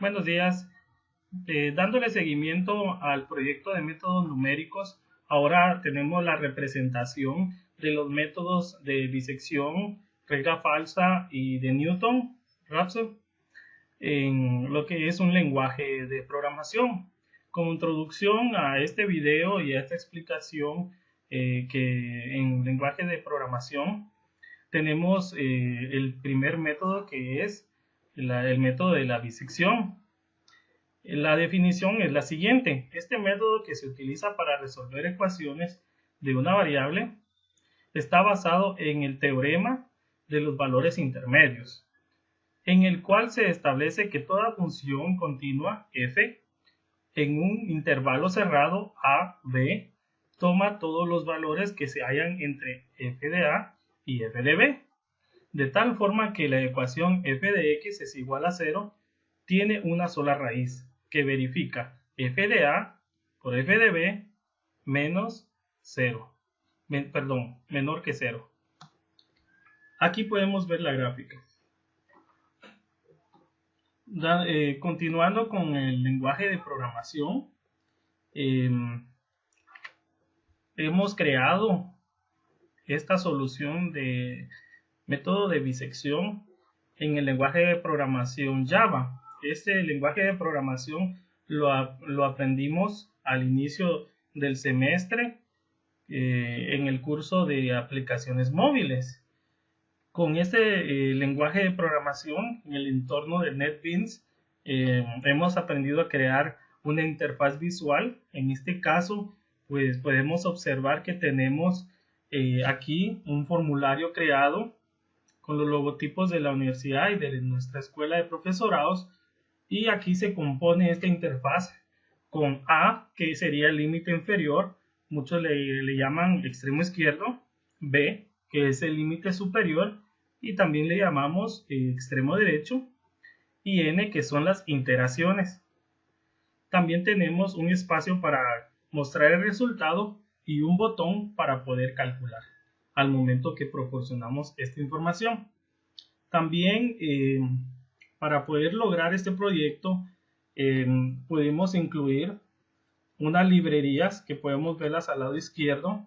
Buenos días. Dándole seguimiento al proyecto de métodos numéricos, ahora tenemos la representación de los métodos de disección, regla falsa y de Newton, Raphson, en lo que es un lenguaje de programación. Como introducción a este video y a esta explicación, que en lenguaje de programación tenemos el primer método, que es el método de la disección. La definición es la siguiente: este método, que se utiliza para resolver ecuaciones de una variable, está basado en el teorema de los valores intermedios, en el cual se establece que toda función continua f en un intervalo cerrado a, b, toma todos los valores que se hallan entre f de a y f de b, de tal forma que la ecuación f de x es igual a 0 tiene una sola raíz, que verifica f de a por f de b menos 0, menor que 0. Aquí podemos ver la gráfica. Continuando con el lenguaje de programación, hemos creado esta solución de método de bisección en el lenguaje de programación Java. Este lenguaje de programación lo aprendimos al inicio del semestre en el curso de aplicaciones móviles. Con este lenguaje de programación en el entorno de NetBeans hemos aprendido a crear una interfaz visual. En este caso, pues podemos observar que tenemos aquí un formulario creado con los logotipos de la universidad y de nuestra escuela de profesorados, y aquí se compone esta interfaz con A, que sería el límite inferior, muchos le llaman extremo izquierdo; B, que es el límite superior, y también le llamamos extremo derecho; y N, que son las iteraciones. También tenemos un espacio para mostrar el resultado y un botón para poder calcular al momento que proporcionamos esta información. También para poder lograr este proyecto pudimos incluir unas librerías que podemos verlas al lado izquierdo,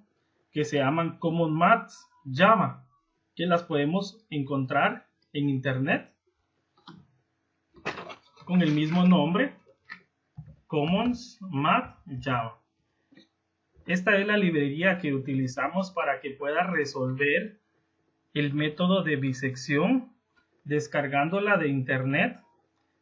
que se llaman Common Maths Java, que las podemos encontrar en internet con el mismo nombre, Commons Math Java. Esta es la librería que utilizamos para que pueda resolver el método de bisección descargándola de internet,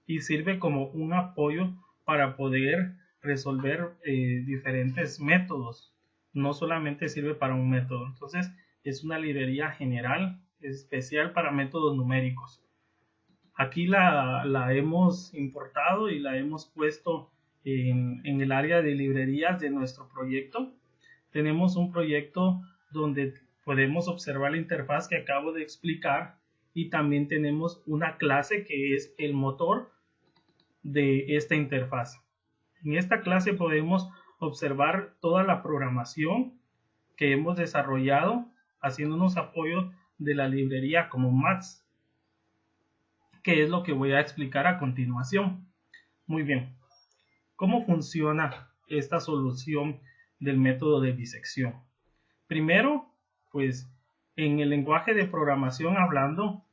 y sirve como un apoyo para poder resolver diferentes métodos. No solamente sirve para un método. Entonces es una librería general, especial para métodos numéricos. Aquí la hemos importado y la hemos puesto en el área de librerías de nuestro proyecto. Tenemos un proyecto donde podemos observar la interfaz que acabo de explicar, y también tenemos una clase que es el motor de esta interfaz. En esta clase podemos observar toda la programación que hemos desarrollado haciéndonos apoyo de la librería como Maths, que es lo que voy a explicar a continuación. Muy bien, ¿cómo funciona esta solución del método de disección? Primero, pues en el lenguaje de programación, hablando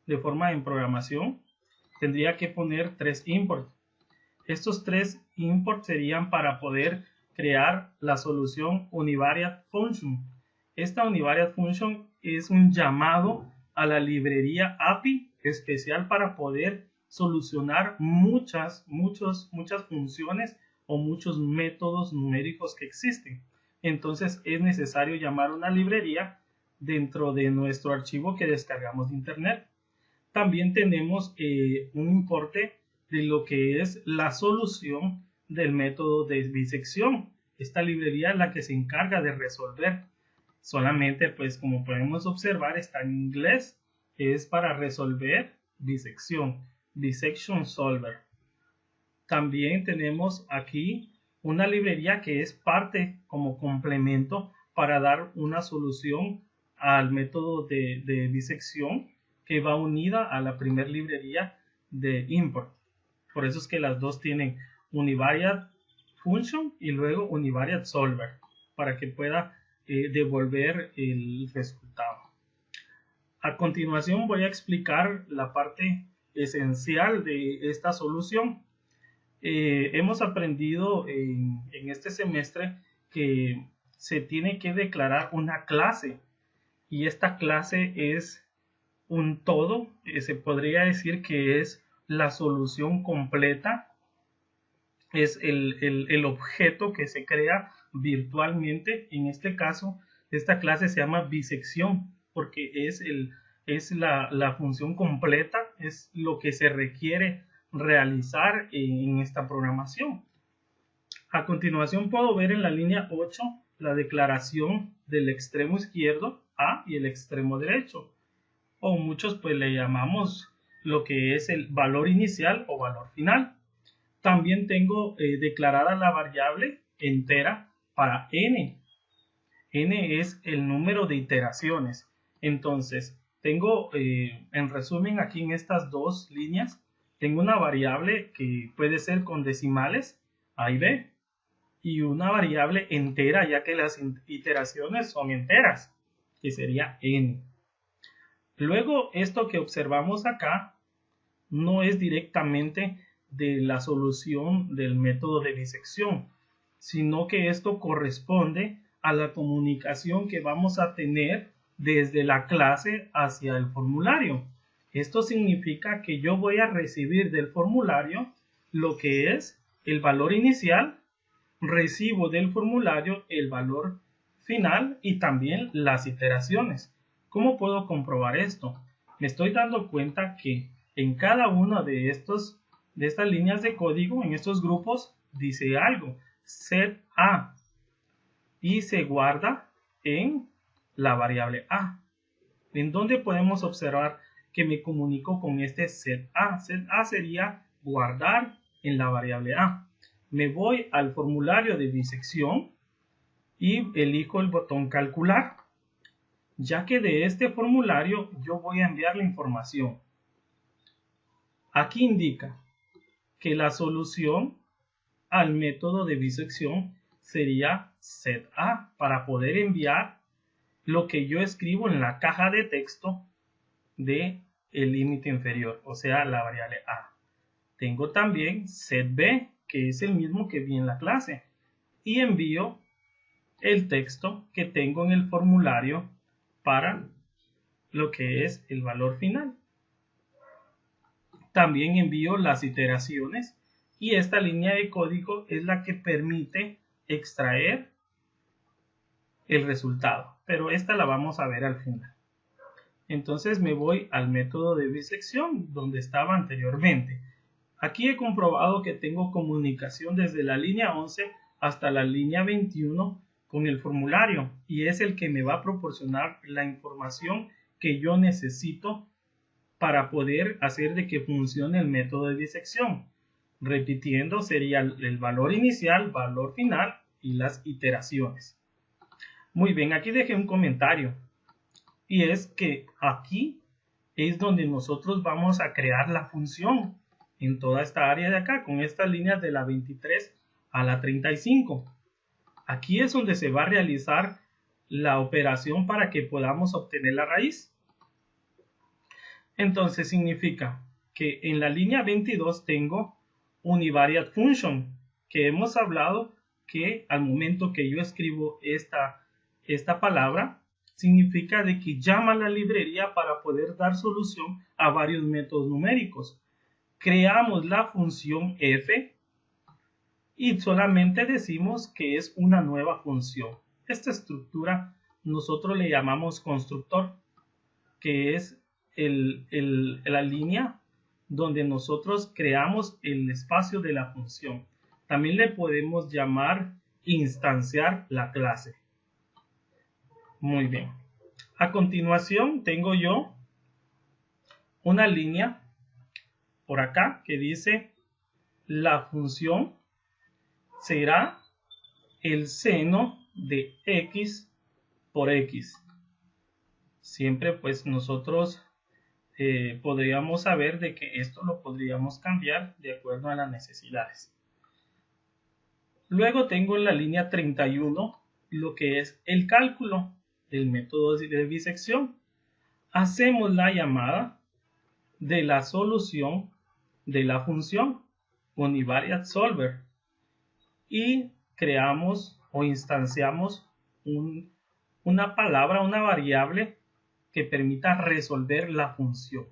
de forma en programación, tendría que poner 3 imports. Estos 3 imports serían para poder crear la solución univariate function. Esta univariate function es un llamado a la librería API especial para poder solucionar muchas funciones o muchos métodos numéricos que existen. Entonces es necesario llamar una librería dentro de nuestro archivo que descargamos de internet. También tenemos un importe de lo que es la solución del método de bisección. Esta librería es la que se encarga de resolver. Solamente, pues como podemos observar, está en inglés. Es para resolver disección, dissection solver. También tenemos aquí una librería que es parte como complemento para dar una solución al método de disección, que va unida a la primera librería de import. Por eso es que las dos tienen univariate function y luego univariate solver para que pueda devolver el resultado. A continuación voy a explicar la parte esencial de esta solución. Hemos aprendido en este semestre que se tiene que declarar una clase y esta clase es un todo, se podría decir que es la solución completa, es el objeto que se crea virtualmente. En este caso, esta clase se llama bisección porque es la función completa, es lo que se requiere realizar en esta programación. A continuación puedo ver en la línea 8 la declaración del extremo izquierdo A y el extremo derecho, o muchos pues le llamamos lo que es el valor inicial o valor final. También tengo declarada la variable entera para n. N es el número de iteraciones. Entonces, tengo, en resumen, aquí en estas dos líneas, tengo una variable que puede ser con decimales, A y B, y una variable entera, ya que las iteraciones son enteras, que sería n. Luego, esto que observamos acá no es directamente de la solución del método de bisección, sino que esto corresponde a la comunicación que vamos a tener desde la clase hacia el formulario. Esto significa que yo voy a recibir del formulario lo que es el valor inicial, recibo del formulario el valor final y también las iteraciones. ¿Cómo puedo comprobar esto? Me estoy dando cuenta que en cada una de estas líneas de código, en estos grupos, dice algo, set A, y se guarda en la variable A. ¿En dónde podemos observar que me comunico con este set A? Set A sería guardar en la variable A. Me voy al formulario de bisección y elijo el botón calcular, ya que de este formulario yo voy a enviar la información. Aquí indica que la solución al método de bisección sería set A para poder enviar lo que yo escribo en la caja de texto de el límite inferior, o sea, la variable A. Tengo también set B, que es el mismo que vi en la clase, y envío el texto que tengo en el formulario para lo que es el valor final. También envío las iteraciones y esta línea de código es la que permite extraer el resultado, pero esta la vamos a ver al final. Entonces me voy al método de bisección donde estaba anteriormente. Aquí he comprobado que tengo comunicación desde la línea 11 hasta la línea 21 con el formulario y es el que me va a proporcionar la información que yo necesito para poder hacer de que funcione el método de bisección. Repitiendo, sería el valor inicial, valor final y las iteraciones. Muy bien, aquí dejé un comentario y es que aquí es donde nosotros vamos a crear la función en toda esta área de acá, con estas líneas de la 23 a la 35. Aquí es donde se va a realizar la operación para que podamos obtener la raíz. Entonces significa que en la línea 22 tengo univariate function, que hemos hablado que al momento que yo escribo esta palabra, significa de que llama a la librería para poder dar solución a varios métodos numéricos. Creamos la función f y solamente decimos que es una nueva función. Esta estructura nosotros le llamamos constructor, que es la línea donde nosotros creamos el espacio de la función. También le podemos llamar instanciar la clase. Muy bien. A continuación tengo yo una línea por acá que dice la función será el seno de x por x. Siempre pues nosotros podríamos saber de que esto lo podríamos cambiar de acuerdo a las necesidades. Luego tengo en la línea 31 lo que es el cálculo del método de bisección. Hacemos la llamada de la solución de la función univariate solver y creamos o instanciamos una palabra, una variable que permita resolver la función.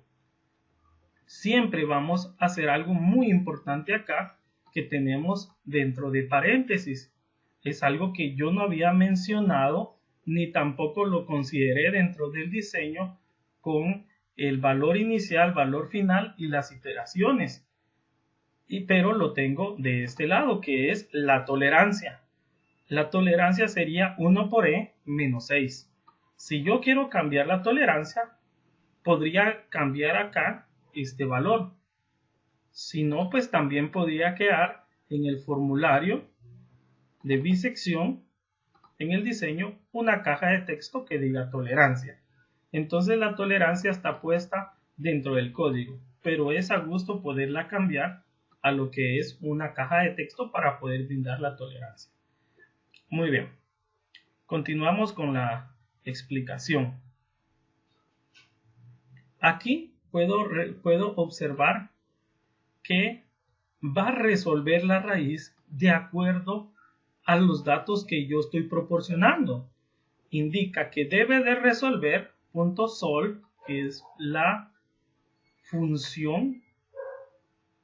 Siempre vamos a hacer algo muy importante acá que tenemos dentro de paréntesis. Es algo que yo no había mencionado ni tampoco lo consideré dentro del diseño con el valor inicial, valor final y las iteraciones. Pero lo tengo de este lado, que es la tolerancia. La tolerancia sería 1 por e menos 6. Si yo quiero cambiar la tolerancia, podría cambiar acá este valor. Si no, pues también podría quedar en el formulario de bisección, en el diseño, una caja de texto que diga tolerancia. Entonces la tolerancia está puesta dentro del código, pero es a gusto poderla cambiar a lo que es una caja de texto para poder brindar la tolerancia. Muy bien, continuamos con la explicación. Aquí puedo observar que va a resolver la raíz de acuerdo a los datos que yo estoy proporcionando. Indica que debe de resolver .sol, que es la función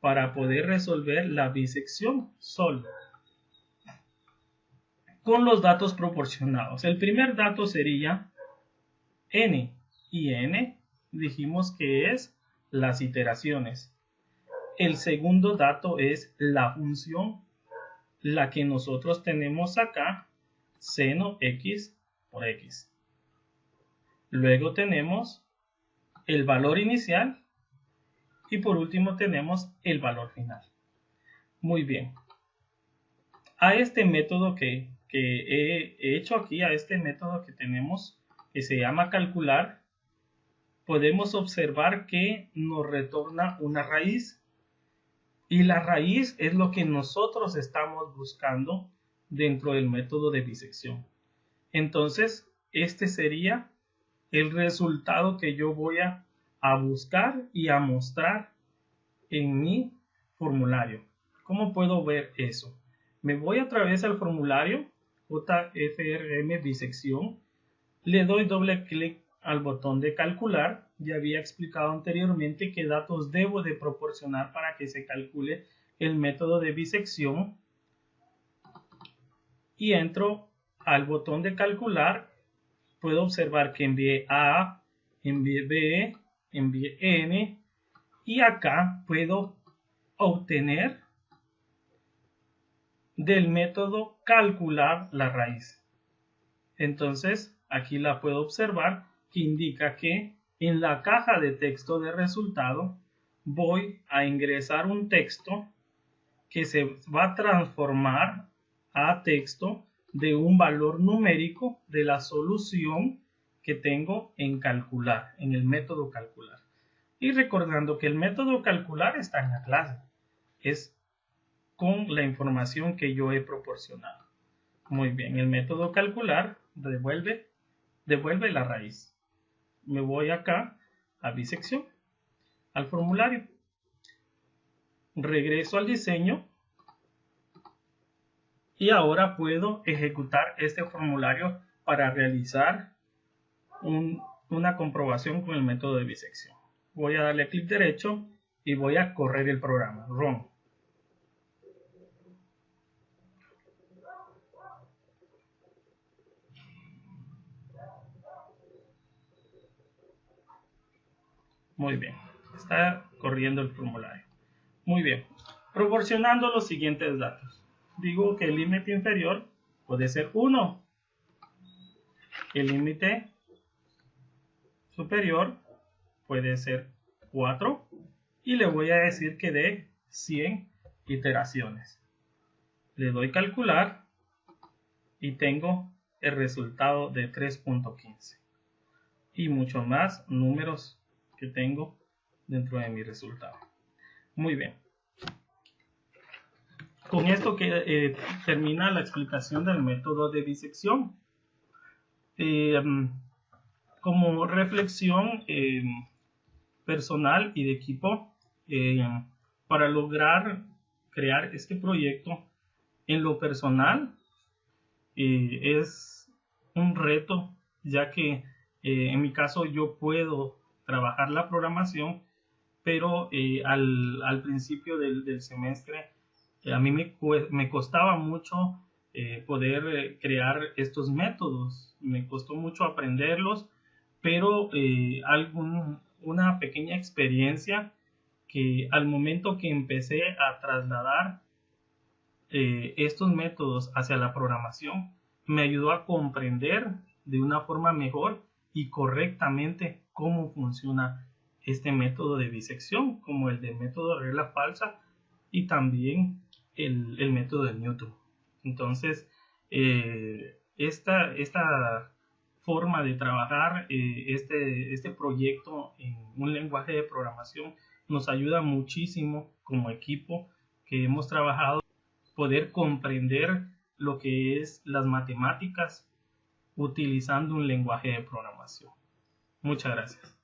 para poder resolver la bisección sol, con los datos proporcionados. El primer dato sería n, y n dijimos que es las iteraciones. El segundo dato es la función, la que nosotros tenemos acá, seno x por x. Luego tenemos el valor inicial y por último tenemos el valor final. Muy bien. A este método que he hecho aquí, a este método que tenemos, que se llama calcular, podemos observar que nos retorna una raíz. Y la raíz es lo que nosotros estamos buscando dentro del método de bisección. Entonces, este sería el resultado que yo voy a buscar y a mostrar en mi formulario. ¿Cómo puedo ver eso? Me voy otra vez al formulario JFRM bisección, le doy doble clic al botón de calcular. Ya había explicado anteriormente qué datos debo de proporcionar para que se calcule el método de bisección y entro al botón de calcular. Puedo observar que envié A, envié B, envié N y acá puedo obtener del método calcular la raíz. Entonces aquí la puedo observar, que indica que en la caja de texto de resultado voy a ingresar un texto que se va a transformar a texto de un valor numérico de la solución que tengo en calcular, en el método calcular. Y recordando que el método calcular está en la clase, es con la información que yo he proporcionado. Muy bien, el método calcular devuelve la raíz. Me voy acá a bisección, al formulario. Regreso al diseño y ahora puedo ejecutar este formulario para realizar una comprobación con el método de bisección. Voy a darle clic derecho y voy a correr el programa, run. Muy bien, está corriendo el formulario. Muy bien, proporcionando los siguientes datos. Digo que el límite inferior puede ser 1. El límite superior puede ser 4. Y le voy a decir que dé 100 iteraciones. Le doy calcular y tengo el resultado de 3.15. Y muchos más números que tengo dentro de mi resultado. Muy bien. Con esto termina la explicación del método de disección. Como reflexión personal y de equipo, para lograr crear este proyecto, en lo personal es un reto, ya que en mi caso yo puedo trabajar la programación, pero al principio del semestre a mí me costaba mucho poder crear estos métodos. Me costó mucho aprenderlos, pero una pequeña experiencia que al momento que empecé a trasladar estos métodos hacia la programación, me ayudó a comprender de una forma mejor y correctamente cómo funciona este método de disección, como el de método de regla falsa y también el método de Newton. Entonces, esta forma de trabajar este proyecto en un lenguaje de programación nos ayuda muchísimo como equipo que hemos trabajado poder comprender lo que es las matemáticas utilizando un lenguaje de programación. Muchas gracias.